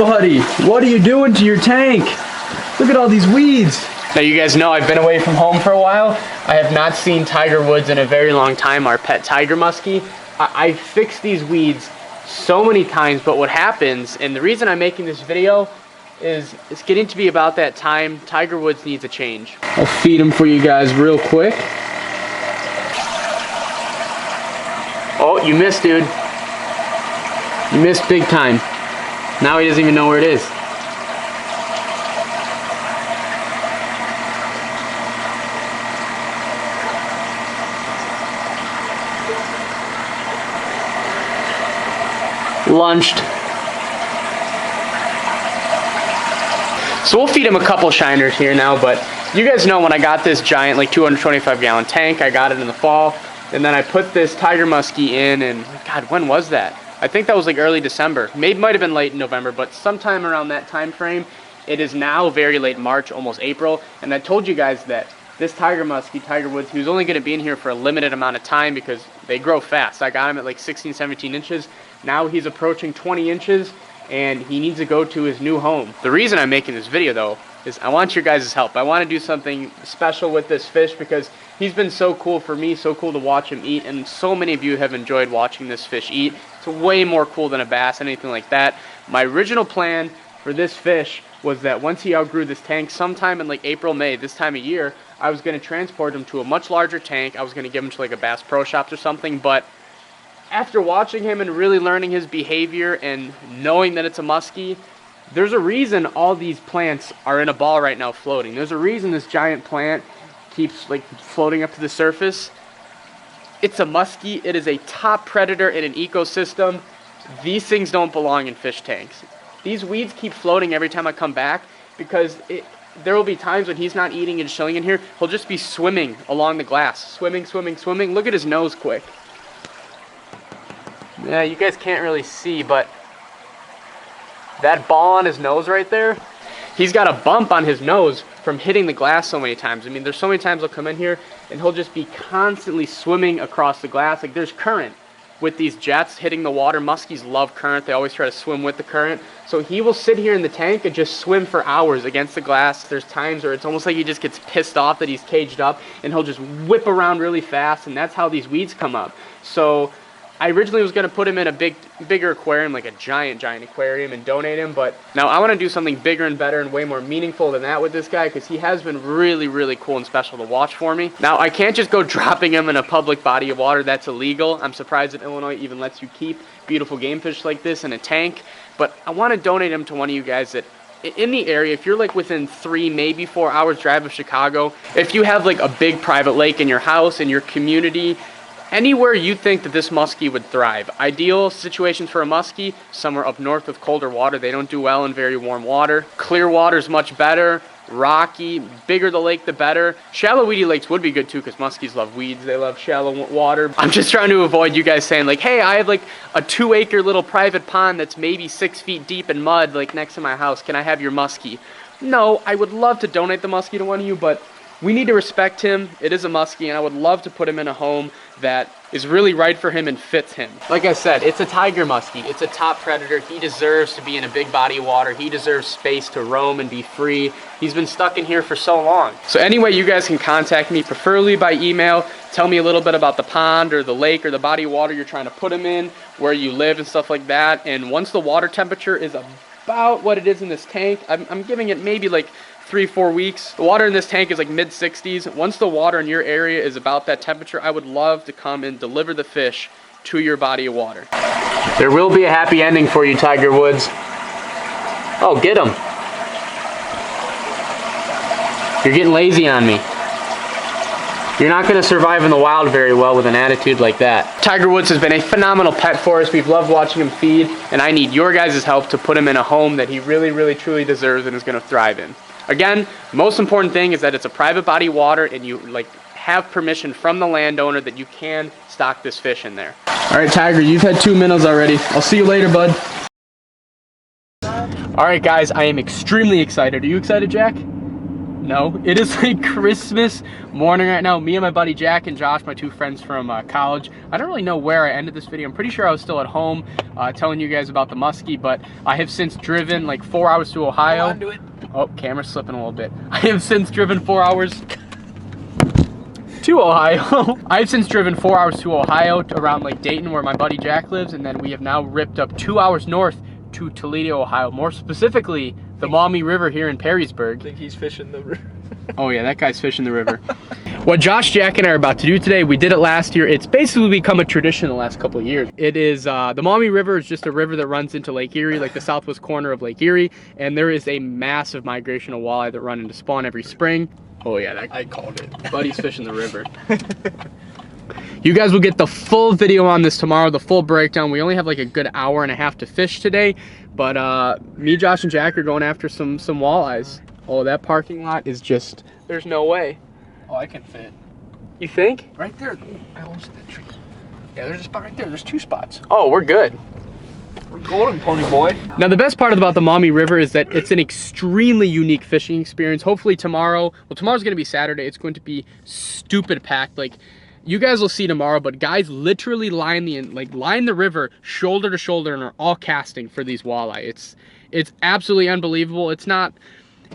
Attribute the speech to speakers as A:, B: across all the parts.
A: Buddy, what are you doing to your tank? Look at all these weeds.
B: Now you guys know I've been away from home for a while. I have not seen Tiger Woods in a very long time, our pet tiger muskie. I fixed these weeds so many times, but what happens, and the reason I'm making this video is it's getting to be about that time Tiger Woods needs a change. I'll feed him for you guys real quick. Oh, you missed, dude. You missed big time. Now he doesn't even know where it is. Lunched. So we'll feed him a couple shiners here now, but you guys know when I got this giant, like 225 gallon tank, I got it in the fall, and then I put this tiger muskie in, and God, when was that? I think that was like early December. Maybe might have been late November, but sometime around that time frame. It is now very late March, almost April, and I told you guys that this tiger muskie, Tiger Woods, he was only going to be in here for a limited amount of time because they grow fast. I got him at like 16, 17 inches. Now he's approaching 20 inches, and he needs to go to his new home. The reason I'm making this video, though, is I want your guys' help. I want to do something special with this fish because he's been so cool for me, so cool to watch him eat, and so many of you have enjoyed watching this fish eat. It's way more cool than a bass, anything like that. My original plan for this fish was that once he outgrew this tank, sometime in like April, May, this time of year, I was going to transport him to a much larger tank. I was going to give him to like a Bass Pro Shops or something, but after watching him and really learning his behavior and knowing that it's a muskie, there's a reason all these plants are in a ball right now floating. There's a reason this giant plant keeps like floating up to the surface. It's a muskie. It is a top predator in an ecosystem. These things don't belong in fish tanks. These weeds keep floating every time I come back because there will be times when he's not eating and chilling in here. He'll just be swimming along the glass. Swimming, swimming, swimming. Look at his nose quick. Yeah, you guys can't really see, but that ball on his nose right there, he's got a bump on his nose from hitting the glass so many times. I mean, there's so many times he'll come in here and he'll just be constantly swimming across the glass. Like there's current with these jets hitting the water. Muskies love current. They always try to swim with the current. So he will sit here in the tank and just swim for hours against the glass. There's times where it's almost like he just gets pissed off that he's caged up and he'll just whip around really fast, and that's how these weeds come up. So I originally was going to put him in a bigger aquarium, like a giant aquarium, and donate him, but now I want to do something bigger and better and way more meaningful than that with this guy because he has been really, really cool and special to watch for me. Now, I can't just go dropping him in a public body of water. That's illegal. I'm surprised that Illinois even lets you keep beautiful game fish like this in a tank, but I want to donate him to one of you guys that in the area, if you're like within 3, maybe 4 hours drive of Chicago, if you have like a big private lake in your house, in your community, anywhere you think that this muskie would thrive. Ideal situations for a muskie, somewhere up north with colder water. They don't do well in very warm water. Clear water is much better. Rocky, bigger the lake, the better. Shallow weedy lakes would be good too because muskies love weeds. They love shallow water. I'm just trying to avoid you guys saying like, hey, I have like a 2-acre little private pond that's maybe 6 feet deep in mud like next to my house. Can I have your muskie? No, I would love to donate the muskie to one of you, but we need to respect him. It is a muskie, and I would love to put him in a home that is really right for him and fits him. Like I said, it's a tiger muskie. It's a top predator. He deserves to be in a big body of water. He deserves space to roam and be free. He's been stuck in here for so long. So anyway, you guys can contact me, preferably by email. Tell me a little bit about the pond or the lake or the body of water you're trying to put him in, where you live and stuff like that. And once the water temperature is about what it is in this tank, I'm giving it maybe like 3-4 weeks. The water in this tank is like mid-60s. Once the water in your area is about that temperature, I would love to come and deliver the fish to your body of water. There will be a happy ending for you, Tiger Woods. Oh, get him. You're getting lazy on me. You're not going to survive in the wild very well with an attitude like that. Tiger Woods has been a phenomenal pet for us. We've loved watching him feed, and I need your guys' help to put him in a home that he really, really, truly deserves and is going to thrive in. Again, most important thing is that it's a private body water and you like have permission from the landowner that you can stock this fish in there.
A: All right, Tiger, you've had 2 minnows already. I'll see you later, bud.
B: All right, guys, I am extremely excited. Are you excited, Jack? No, it is like Christmas morning right now. Me and my buddy Jack and Josh, my two friends from college. I don't really know where I ended this video. I'm pretty sure I was still at home telling you guys about the muskie, but I have since driven like 4 hours to Ohio.
C: Hold on to it.
B: Oh, camera's slipping a little bit. I have since driven 4 hours to Ohio. I've since driven 4 hours to Ohio to around Lake Dayton where my buddy Jack lives, and then we have now ripped up 2 hours north to Toledo, Ohio. More specifically, the Maumee River here in Perrysburg.
C: I think he's fishing the river.
B: Oh yeah, that guy's fishing the river. What Josh, Jack, and I are about to do today, we did it last year. It's basically become a tradition the last couple of years. It is, the Maumee River is just a river that runs into Lake Erie, like the southwest corner of Lake Erie, and there is a massive migration of walleye that run into spawn every spring. Oh yeah, that
C: I called it.
B: buddy's fishing the river. You guys will get the full video on this tomorrow, the full breakdown. We only have like a good hour and a half to fish today, but me, Josh, and Jack are going after some walleyes. Oh, that parking lot is just, there's no way.
C: Oh, I can fit.
B: You think?
C: Right there. I almost hit the tree. Yeah, there's a spot right there. There's 2 spots.
B: Oh, we're good.
C: We're golden, pony boy.
B: Now, the best part about the Maumee River is that it's an extremely unique fishing experience. Hopefully tomorrow, well, tomorrow's gonna be Saturday. It's going to be stupid packed. Like, you guys will see tomorrow, but guys literally line the river shoulder to shoulder and are all casting for these walleye. It's absolutely unbelievable. It's not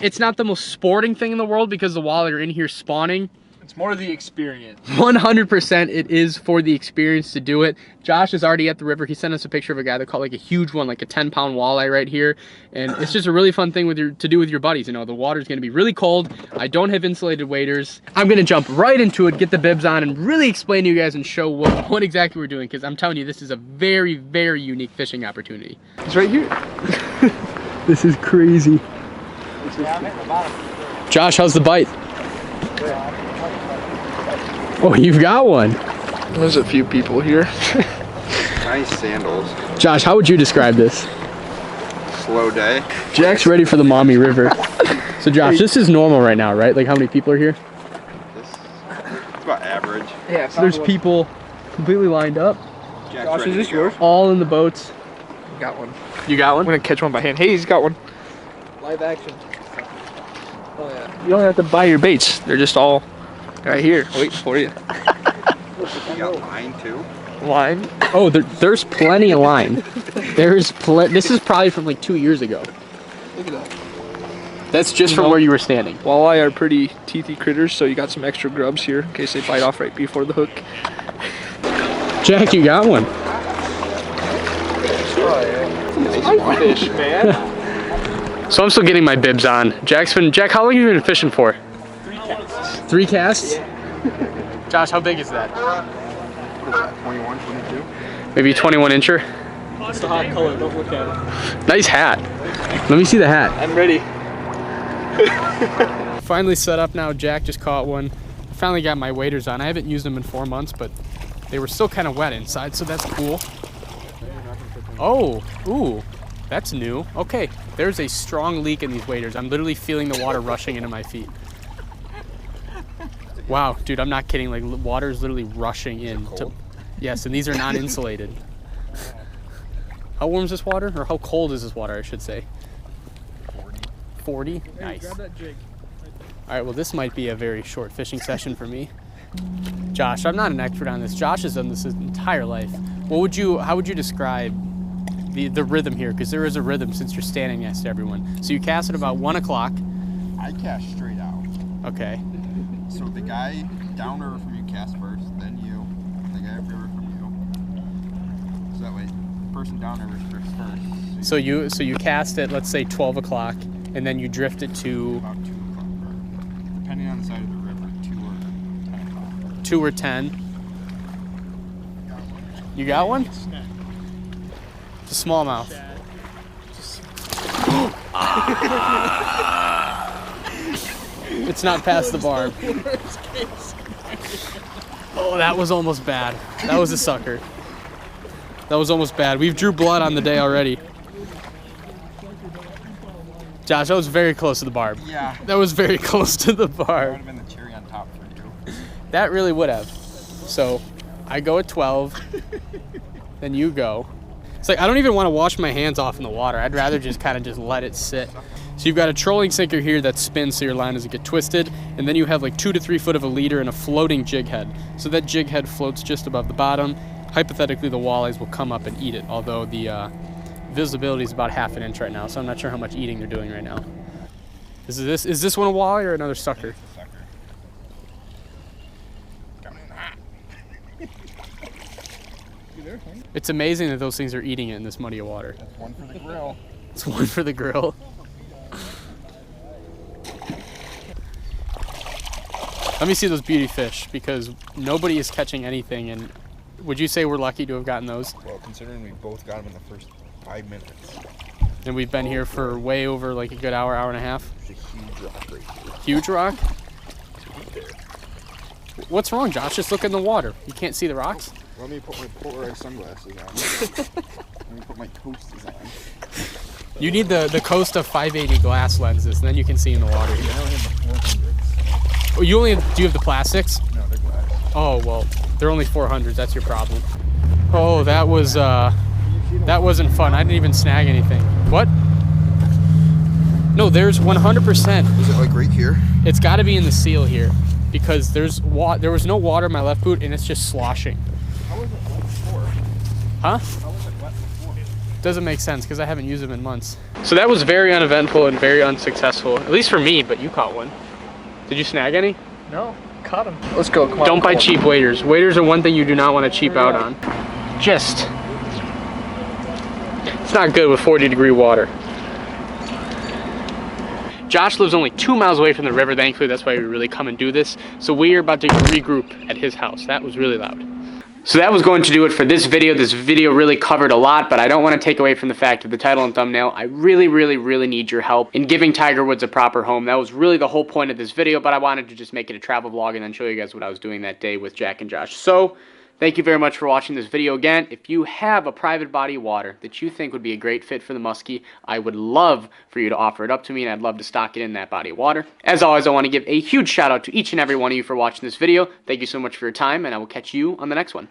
B: the most sporting thing in the world because the walleye are in here spawning.
C: It's more the experience.
B: 100% it is for the experience to do it. Josh is already at the river. He sent us a picture of a guy that caught like a huge one, like a 10-pound walleye right here. And it's just a really fun thing to do with your buddies. You know, the water's gonna be really cold. I don't have insulated waders. I'm gonna jump right into it, get the bibs on, and really explain to you guys and show what exactly we're doing, because I'm telling you, this is a very, very unique fishing opportunity.
C: It's right here.
B: This is crazy. Josh, how's the bite? Oh, you've got one.
C: There's a few people here.
D: Nice sandals.
B: Josh, how would you describe this?
D: Slow day.
B: Jack's ready for the Maumee River. So Josh, this is normal right now, right? Like how many people are here?
D: It's about average.
C: Yeah,
B: So there's people completely lined up,
D: Jack's
C: Josh,
D: ready
C: is this
D: to go.
C: yours?
B: all in the boats.
C: Got one.
B: You got
C: I'm
B: one?
C: gonna catch one by hand. Hey, he's got one. Live action. Oh yeah. You don't have to buy your baits. They're just all right here, waiting for you.
D: You got line too.
C: Line.
B: Oh, there's plenty of line. This is probably from like 2 years ago.
C: Look at that.
B: That's just from where you were standing.
C: Walleye are pretty teethy critters, so you got some extra grubs here in case they bite off right before the hook.
B: Jack, you got one.
C: Nice fish, man.
B: So I'm still getting my bibs on. Jack, how long have you been fishing for?
C: 3 casts.
B: 3 casts? Josh, how big is that?
D: What is that, 21, 22?
B: Maybe 21 incher?
C: It's the hot color, don't look at it.
B: Nice hat. Let me see the hat.
C: I'm ready.
B: Finally set up now. Jack just caught one. Finally got my waders on. I haven't used them in 4 months, but they were still kind of wet inside, so that's cool. Oh, ooh, that's new. Okay, there's a strong leak in these waders. I'm literally feeling the water rushing into my feet. Wow, dude, I'm not kidding. Like, water is literally rushing in. Yes, and these are non-insulated. How warm is this water? Or how cold is this water, I should say? 40? Nice. All right, well, this might be a very short fishing session for me. Josh, I'm not an expert on this. Josh has done this his entire life. How would you describe the rhythm here? Because there is a rhythm since you're standing next to everyone. So you cast at about 1 o'clock.
D: I cast straight out.
B: Okay.
D: So the guy downriver from you cast first, then you, and the guy upriver from you. So that way, the person downriver first.
B: So you cast at, let's say, 12 o'clock, and then you drift it to
D: About 2 o'clock, or depending on the side of the river, 2 or 10 o'clock.
B: 2 or 10. You got one? It's a smallmouth. It's not past the barb. Oh, that was almost bad. That was a sucker. That was almost bad. We've drew blood on the day already. Josh, that was very close to the barb.
D: Yeah.
B: That was very close to the
D: That would
B: barb.
D: have been the cherry on top for you.
B: That really would have. So I go at 12, then you go. It's like, I don't even want to wash my hands off in the water. I'd rather just kind of just let it sit. So you've got a trolling sinker here that spins so your line doesn't get twisted. And then you have like 2 to 3 foot of a leader and a floating jig head. So that jig head floats just above the bottom. Hypothetically, the walleyes will come up and eat it, although the visibility is about 1/2 inch right now, so I'm not sure how much eating they're doing right now. Is this one a walleye or another sucker? It's amazing that those things are eating it in this muddy water.
D: That's one for the grill.
B: It's one for the grill. Let me see those beauty fish, because nobody is catching anything. And would you say we're lucky to have gotten those?
D: Well, considering we both got them in the first 5 minutes.
B: And we've been here for way over like a good hour, hour and a half.
D: There's a huge rock right here.
B: Huge rock?
D: There.
B: What's wrong, Josh? Just look in the water. You can't see the rocks?
D: Let me put my polarized sunglasses on. Let me put my coasters on.
B: You need the Costa 580 glass lenses, and then you can see in the water.
D: I only have the 400s.
B: Oh, do you have the plastics?
D: No, they're glass.
B: Oh, well, they're only 400s. That's your problem. Oh, that wasn't fun. I didn't even snag anything. What? No, there's 100%.
D: Is it like right here?
B: It's got to be in the seal here, because there was no water in my left boot, and it's just sloshing.
D: How was it wet before?
B: Huh?
D: How was it wet before?
B: Doesn't make sense, because I haven't used them in months. So that was very uneventful and very unsuccessful, at least for me, but you caught one. Did you snag any?
C: No, caught him. Let's go. Come on.
B: Don't buy cheap waders. Waders are one thing you do not want to cheap out on. It's not good with 40-degree water. Josh lives only 2 miles away from the river. Thankfully, that's why we really come and do this. So we are about to regroup at his house. That was really loud. So that was going to do it for this video. This video really covered a lot, but I don't want to take away from the fact of the title and thumbnail. I really, really, really need your help in giving Tiger Woods a proper home. That was really the whole point of this video, but I wanted to just make it a travel vlog and then show you guys what I was doing that day with Jack and Josh. So thank you very much for watching this video. Again, if you have a private body of water that you think would be a great fit for the muskie, I would love for you to offer it up to me, and I'd love to stock it in that body of water. As always, I want to give a huge shout out to each and every one of you for watching this video. Thank you so much for your time, and I will catch you on the next one.